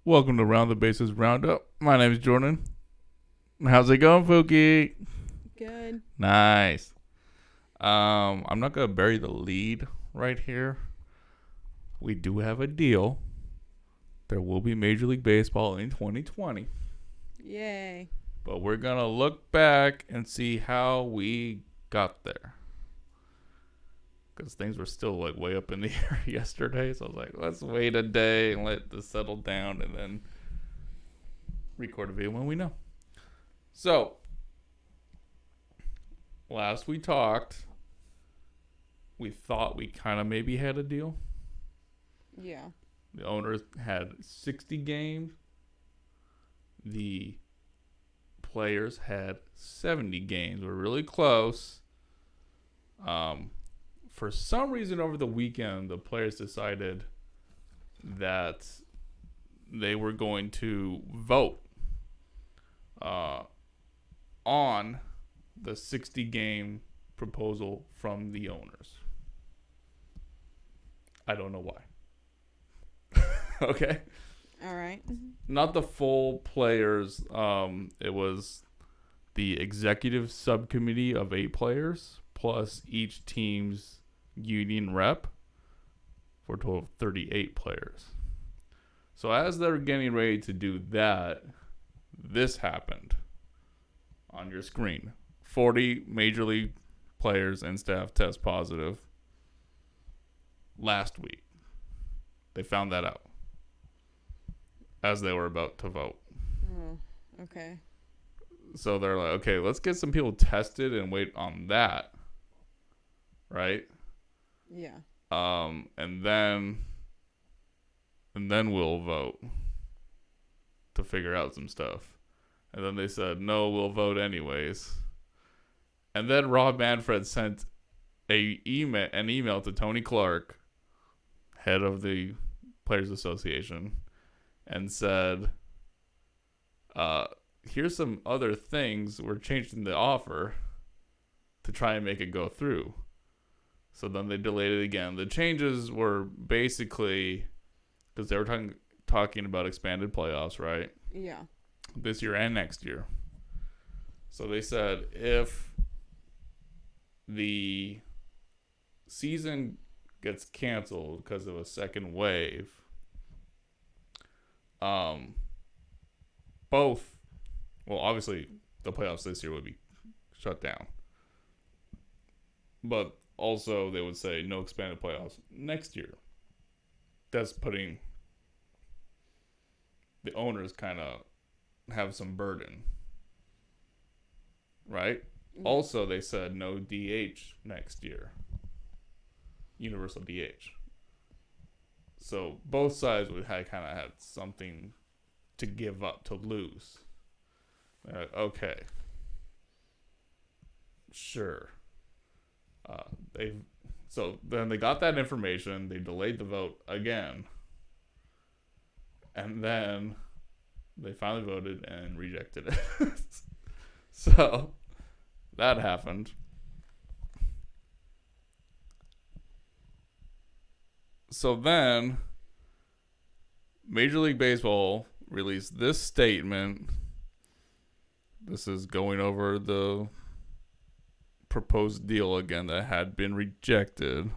Welcome to Round the Bases Roundup. My name is Jordan. How's it going, Pookie? Good. Nice. I'm not gonna bury the lead right here. We do have a deal. There will be Major League Baseball in 2020, Yay. but we're gonna look back and see how we got there. Because things were still like way up in the air yesterday, so I was like, let's wait a day and let this settle down, and then record a video when we know. So, last we talked, we thought we kind of maybe had a deal. Yeah. The owners had 60 games. The players had 70 games. We're really close. For some reason over the weekend, the players decided that they were going to vote on the 60-game proposal from the owners. I don't know why. Okay? All right. Not the full players. It was the executive subcommittee of 8 players plus each team's union rep for a total of 38 players. So as they're getting ready to do that, this happened on your screen. 40 Major League players and staff test positive last week. They found that out as they were about to vote. Oh, okay. So they're like, okay, let's get some people tested and wait on that. Right? Yeah. And then we'll vote to figure out some stuff. And then they said, no, we'll vote anyways. And then Rob Manfred sent an email to Tony Clark, head of the Players Association, and said, here's some other things we're changing the offer to try and make it go through. So then they delayed it again. The changes were basically because they were talking about expanded playoffs, right? Yeah. This year and next year. So they said if the season gets canceled because of a second wave, obviously the playoffs this year would be shut down. But also they would say no expanded playoffs next year. That's putting the owners kind of have some burden. Right? Yeah. Also, they said no DH next year. Universal DH. So both sides would kind of have something to give up, to lose. Okay. Sure. So then they got that information. They delayed the vote again. And then they finally voted and rejected it. So that happened. So then Major League Baseball released this statement. This is going over the proposed deal again that had been rejected.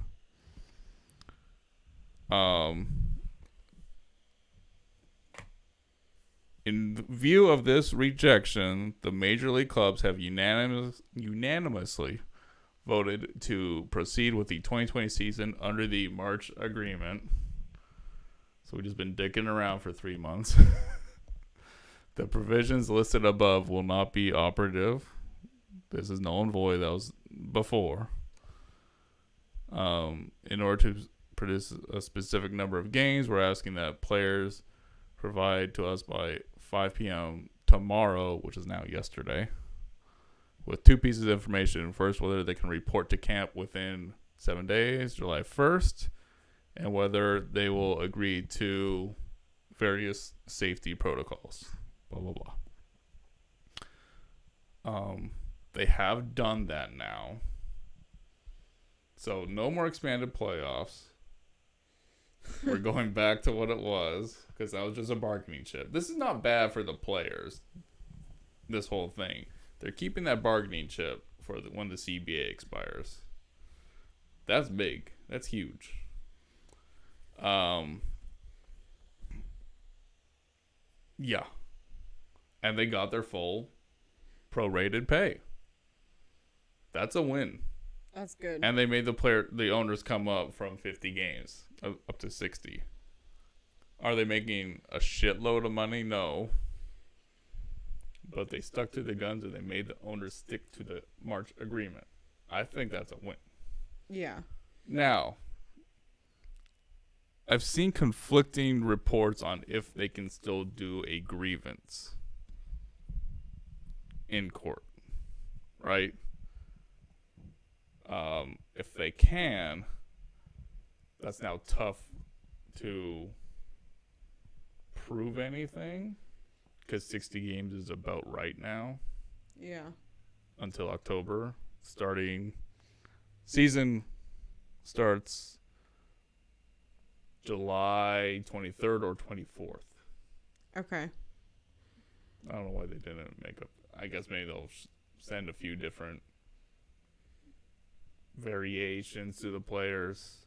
In view of this rejection, the major league clubs have unanimously voted to proceed with the 2020 season under the March agreement. So we've just been dicking around for 3 months. The provisions listed above will not be operative. This is null and void. That was before. In order to produce a specific number of games, we're asking that players provide to us by 5 p.m. tomorrow, which is now yesterday, with 2 pieces of information. First, whether they can report to camp within 7 days, July 1st, and whether they will agree to various safety protocols. Blah, blah, blah. They have done that now. So no more expanded playoffs. We're going back to what it was because that was just a bargaining chip. This is not bad for the players. This whole thing, they're keeping that bargaining chip for when the CBA expires. That's big. That's huge. Yeah, and they got their full prorated pay. That's a win. That's good. And they made the owners come up from 50 games up to 60. Are they making a shitload of money? No. But they stuck to the guns and they made the owners stick to the March agreement. I think that's a win. Yeah. Now, I've seen conflicting reports on if they can still do a grievance in court, right? If they can, that's now tough to prove anything because 60 games is about right now. Yeah. Until October. Season starts July 23rd or 24th. Okay. I don't know why they didn't make up. I guess maybe they'll send a few different variations to the players.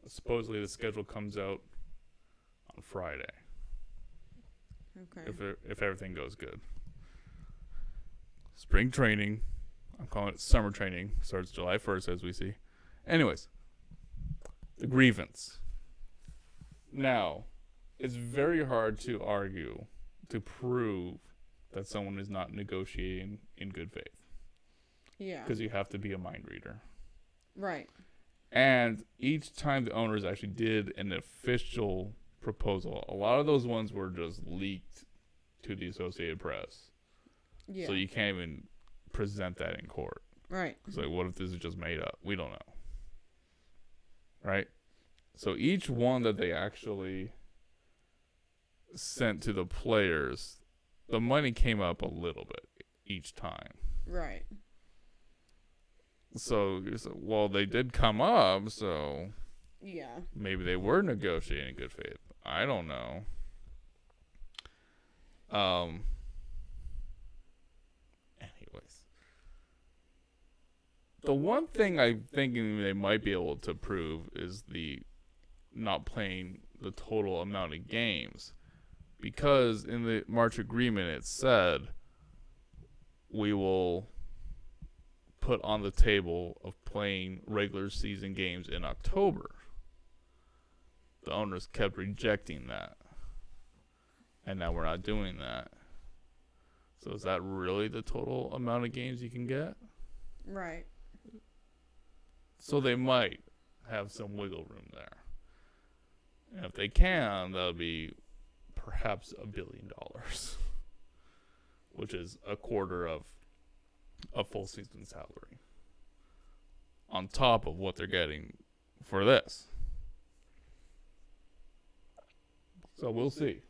Supposedly the schedule comes out on Friday. Okay. If everything goes good. Spring training, I'm calling it summer training, starts July 1st as we see. Anyways, the grievance. Now, it's very hard to argue, to prove that someone is not negotiating in good faith. Yeah. Because you have to be a mind reader. Right. And each time the owners actually did an official proposal, a lot of those ones were just leaked to the Associated Press. Yeah. So you can't even present that in court. Right. It's like, what if this is just made up? We don't know. Right? So each one that they actually sent to the players, the money came up a little bit each time. Right. So, well, they did come up, so yeah, maybe they were negotiating in good faith. I don't know. Anyways, the one thing I'm thinking they might be able to prove is the not playing the total amount of games, because in the March agreement it said we will put on the table of playing regular season games in October. The owners kept rejecting that. And now we're not doing that. So is that really the total amount of games you can get? right. So they might have some wiggle room there. And if they can, that'll be perhaps $1 billion. Which is a quarter of a full season salary on top of what they're getting for this. So we'll see.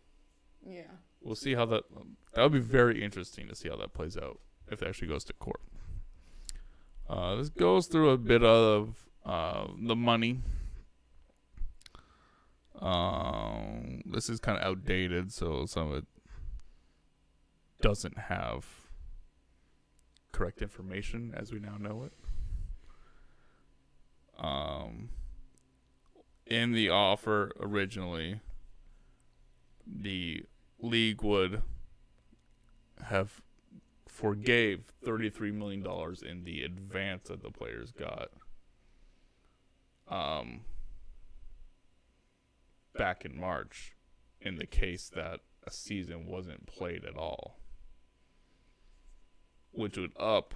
Yeah. We'll see how that would be very interesting to see how that plays out if it actually goes to court. This goes through a bit of the money. This is kind of outdated, so some of it doesn't have correct information as we now know it. In the offer originally, the league would have forgave $33 million in the advance that the players got back in March in the case that a season wasn't played at all, which would up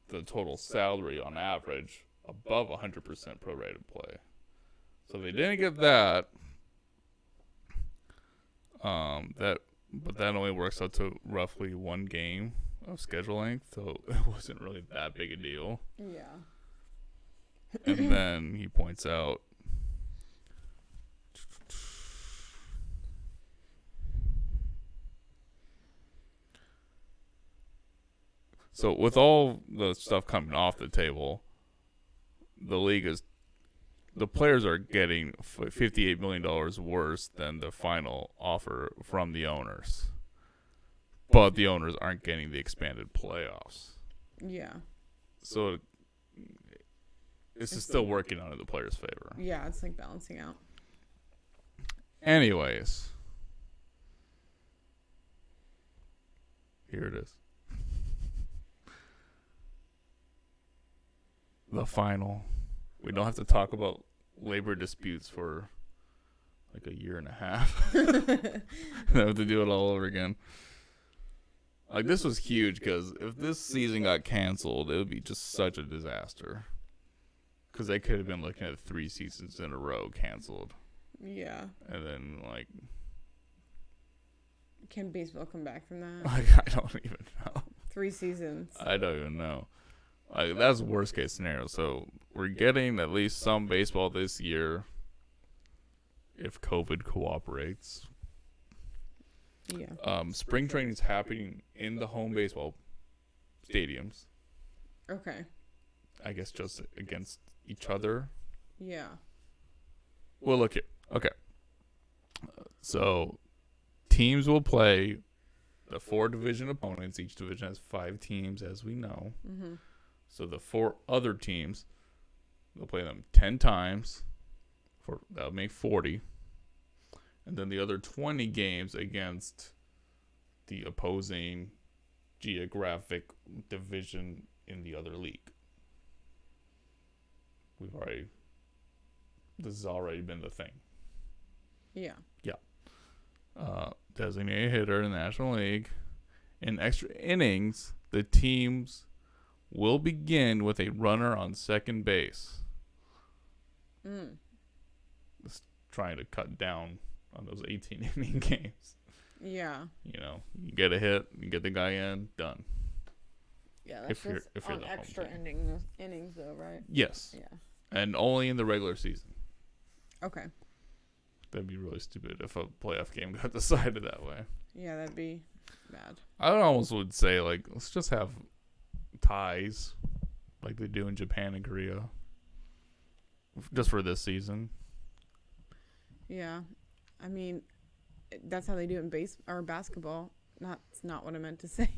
the total salary on average above 100% prorated play. So they didn't get that. But that only works out to roughly one game of schedule length, so it wasn't really that big a deal. Yeah. And then he points out so with all the stuff coming off the table, the players are getting $58 million worse than the final offer from the owners. But the owners aren't getting the expanded playoffs. Yeah. So this is still working out in the players' favor. Yeah, it's like balancing out. Anyways, here it is. The final. We don't have to talk about labor disputes for like a year and a half. I have to do it all over again. Like, this was huge because if this season got canceled, it would be just such a disaster. Because they could have been looking at 3 seasons in a row canceled. Yeah. And then, like... Can baseball come back from that? Like, I don't even know. 3 seasons. I don't even know. Like, that's worst case scenario. So we're getting at least some baseball this year if COVID cooperates. Yeah. Spring training is happening in the home baseball stadiums. Okay. I guess just against each other. Yeah. Well, look here. Okay. So teams will play the 4 division opponents. Each division has 5 teams, as we know. Mm-hmm. So the 4 other teams, they'll play them 10 times. That'll make 40. And then the other 20 games against the opposing geographic division in the other league. This has already been the thing. Yeah. Designated hitter in the National League. In extra innings, the teams will begin with a runner on second base. Just trying to cut down on those 18-inning games. Yeah. You know, you get a hit, you get the guy in, done. Yeah, that's If you're just the on home extra team. innings though, right? Yes. Yeah. And only in the regular season. Okay. That'd be really stupid if a playoff game got decided that way. Yeah, that'd be bad. I almost would say, like, let's just have ties like they do in Japan and Korea. Just for this season. Yeah. I mean, that's how they do it in basketball. That's not what I meant to say.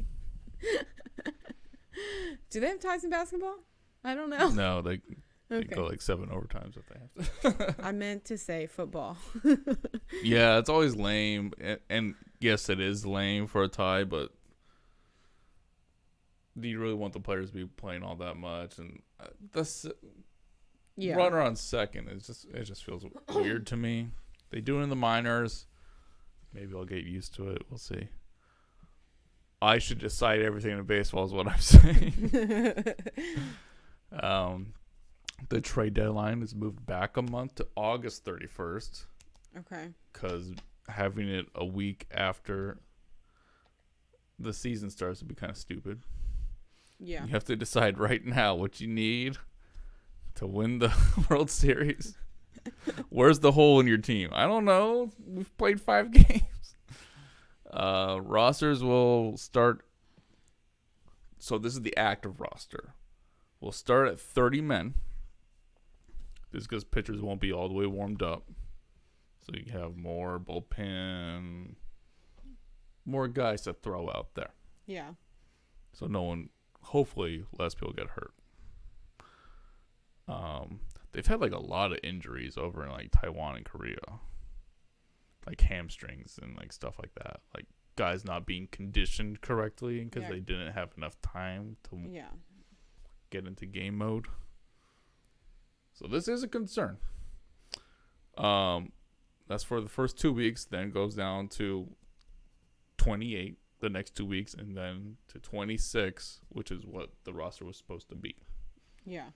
Do they have ties in basketball? I don't know. No, they Okay. go like 7 overtimes if they have to. I meant to say football. Yeah, it's always lame. And yes, it is lame for a tie, but do you really want the players to be playing all that much? And Yeah. runner on second, it just feels weird to me. They do it in the minors. Maybe I'll get used to it. We'll see. I should decide everything in baseball is what I'm saying. The trade deadline is moved back a month to August 31st. Okay. Because having it a week after the season starts would be kind of stupid. Yeah. You have to decide right now what you need to win the World Series. Where's the hole in your team? I don't know. We've played 5 games. Rosters will start. So this is the active roster. We'll start at 30 men. This is because pitchers won't be all the way warmed up. So you have more bullpen, more guys to throw out there. Yeah. So hopefully less people get hurt. They've had like a lot of injuries over in like Taiwan and Korea. Like hamstrings and like stuff like that. Like guys not being conditioned correctly because they didn't have enough time to get into game mode. So this is a concern. That's for the first 2 weeks. Then goes down to 28 the next 2 weeks, and then to 26, which is what the roster was supposed to be. Yeah.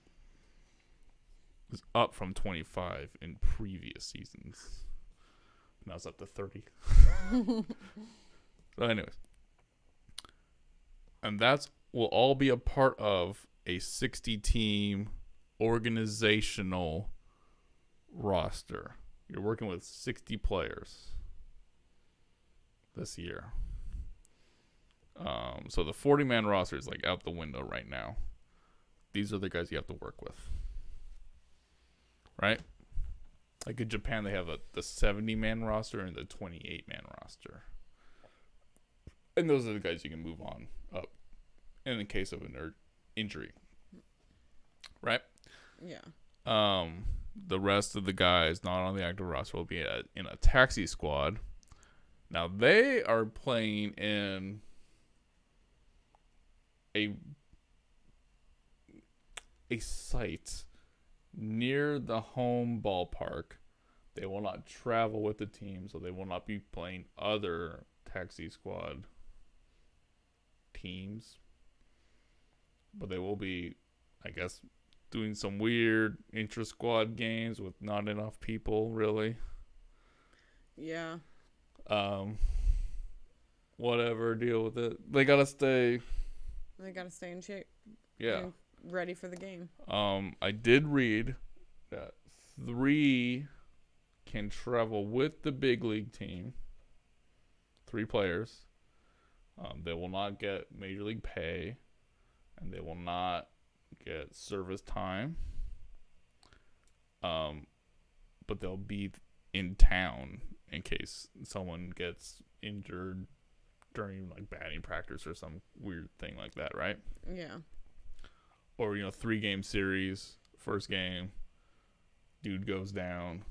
It's up from 25 in previous seasons. Now it's up to 30. So anyways. And will all be a part of a 60-team organizational roster. You're working with 60 players this year. So the 40-man roster is like out the window right now. These are the guys you have to work with. right? Like in Japan, they have the 70-man roster and the 28-man roster. And those are the guys you can move on up in the case of an injury. Right? Yeah. The rest of the guys not on the active roster will be in a taxi squad. Now, they are playing in a site near the home ballpark. They will not travel with the team, so they will not be playing other taxi squad teams. But they will be, I guess, doing some weird intra-squad games with not enough people, really. Yeah. Whatever, deal with it. They gotta stay. They gotta stay in shape. Yeah. And ready for the game. I did read that 3 can travel with the big league team. 3 players. They will not get major league pay, and they will not get service time. But they'll be in town in case someone gets injured during like batting practice or some weird thing like that, right? Yeah. Or 3-game series, first game, dude goes down.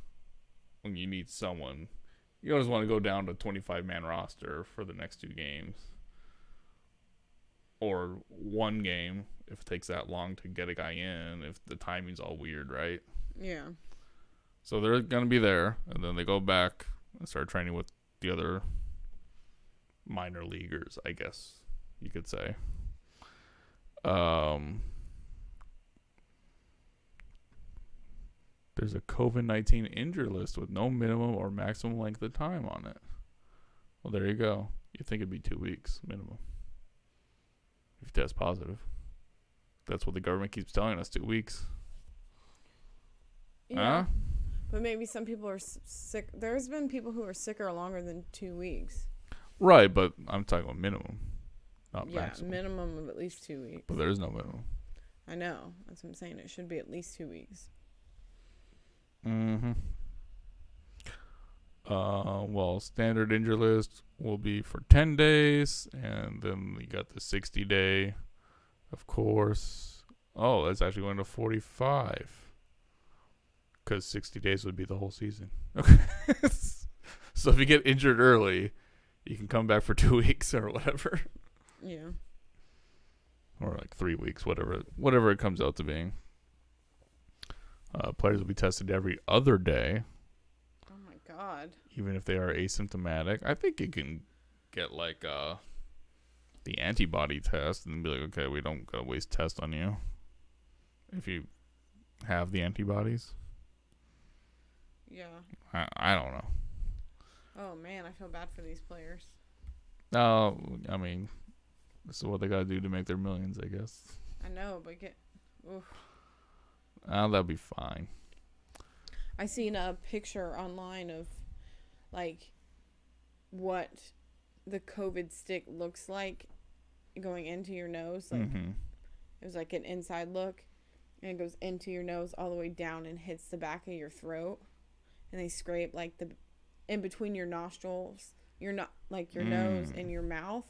When you need someone, you always want to go down to 25-man roster for the next 2 games. Or 1 game if it takes that long to get a guy in, if the timing's all weird, right? Yeah. So they're going to be there, and then they go back and start training with the other minor leaguers, I guess you could say. There's a COVID-19 injury list with no minimum or maximum length of time on it. Well, there you go. You'd think it'd be 2 weeks minimum if you test positive. That's what the government keeps telling us, 2 weeks. Yeah. But maybe some people are sick. There's been people who are sicker longer than 2 weeks. Right, but I'm talking about minimum, not maximum. Yeah, minimum of at least 2 weeks. But there is no minimum. I know. That's what I'm saying. It should be at least 2 weeks. Mm-hmm. Well, standard injury list will be for 10 days, and then we got the 60-day, of course. Oh, that's actually going to 45. Because 60 days would be the whole season. Okay. So if you get injured early, you can come back for 2 weeks or whatever. Yeah. Or like 3 weeks, whatever it comes out to being. Players will be tested every other day. Oh my God. Even if they are asymptomatic. I think you can get like the antibody test and be like, okay, we don't gotta waste tests on you if you have the antibodies. Yeah. I don't know. Oh man, I feel bad for these players. No, I mean, this is what they gotta do to make their millions, I guess. I know, but oof. That'll be fine. I seen a picture online of like what the COVID stick looks like going into your nose. Like it was like an inside look, and it goes into your nose all the way down and hits the back of your throat, and they scrape like the in between your nostrils, your nose and your mouth.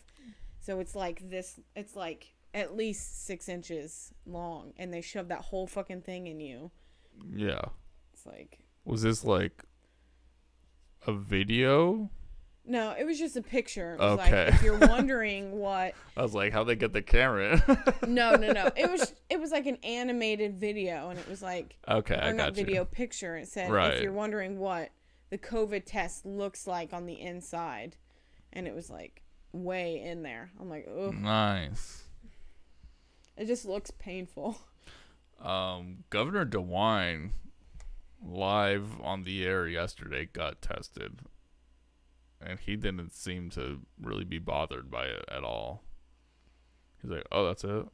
So it's like this. It's like at least 6 inches long, and they shove that whole fucking thing in you. Yeah. It's like. Was this like a video? No, it was just a picture. It was okay. Like, if you're wondering what. I was like, how'd they get the camera? No. It was like an animated video, and it was like. Okay, or I got not video, picture. It said, right. If you're wondering what the COVID test looks like on the inside, and it was like way in there. I'm like, ugh. Nice. It just looks painful. Governor DeWine, live on the air yesterday, got tested, and he didn't seem to really be bothered by it at all. He's like, oh, that's it?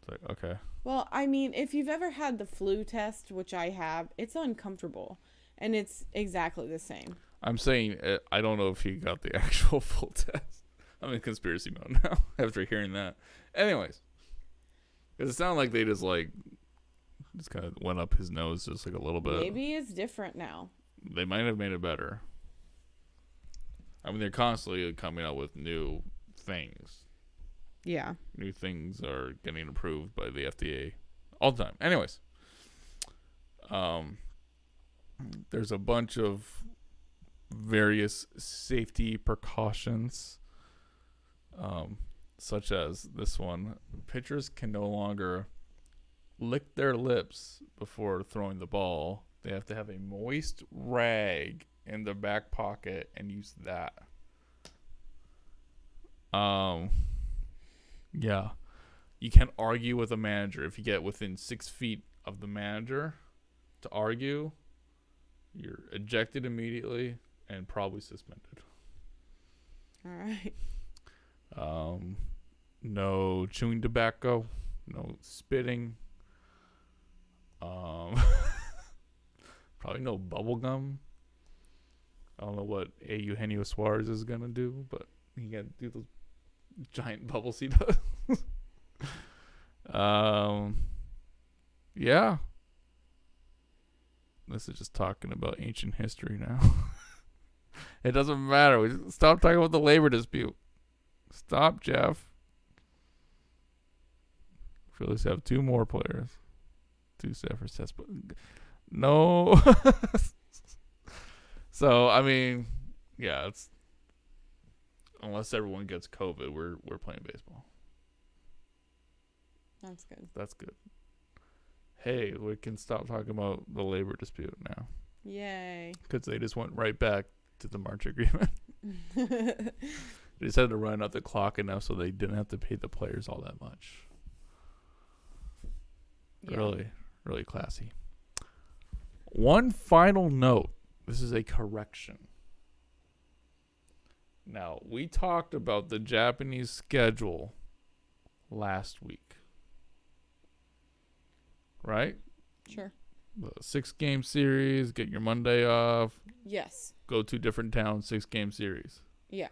It's like, okay. Well, I mean, if you've ever had the flu test, which I have, it's uncomfortable, and it's exactly the same. I'm saying, I don't know if he got the actual full test. I'm in conspiracy mode now after hearing that. Anyways, because it sounded like they just like Just kind of went up his nose just like a little bit. Maybe it's different now. They might have made it better. I mean, they're constantly coming out with new things. Yeah. New things are getting approved by the FDA all the time. Anyways, there's a bunch of various safety precautions, such as this one. Pitchers can no longer lick their lips before throwing the ball. They have to have a moist rag in their back pocket and use that. Yeah. You can't argue with a manager. If you get within 6 feet of the manager to argue, you're ejected immediately and probably suspended. All right. No chewing tobacco, no spitting. Probably no bubble gum. I don't know what Eugenio Suarez is gonna do, but he can do those giant bubbles he does. Yeah. This is just talking about ancient history now. It doesn't matter. We stop talking about the labor dispute. Stop, Jeff. Phillies have 2 more players. 2 separate sets, but no. So I mean, yeah, it's unless everyone gets COVID, we're playing baseball. That's good. That's good. Hey, we can stop talking about the labor dispute now. Yay. Because they just went right back to the March agreement. They just had to run out the clock enough so they didn't have to pay the players all that much. Yeah. Really, really classy. One final note. This is a correction. Now, we talked about the Japanese schedule last week. Right? Sure. The 6-game series, get your Monday off. Yes. Go to different towns, 6-game series. Yeah.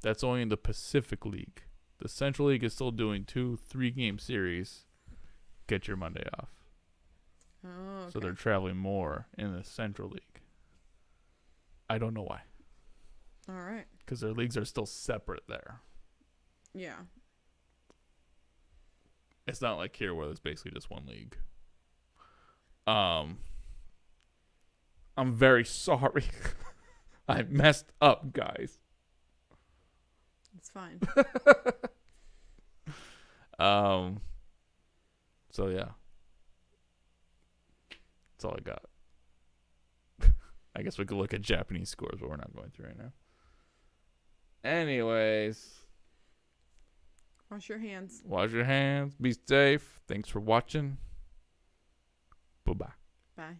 That's only in the Pacific League. The Central League is still doing 2 3-game series. Get your Monday off. Oh, okay. So they're traveling more in the Central League. I don't know why. All right. Because their leagues are still separate there. Yeah. It's not like here where it's basically just one league. I'm very sorry. I messed up, guys. It's fine. So yeah. That's all I got. I guess we could look at Japanese scores, but we're not going through right now. Anyways. Wash your hands. Wash your hands. Be safe. Thanks for watching. Bye-bye. Bye.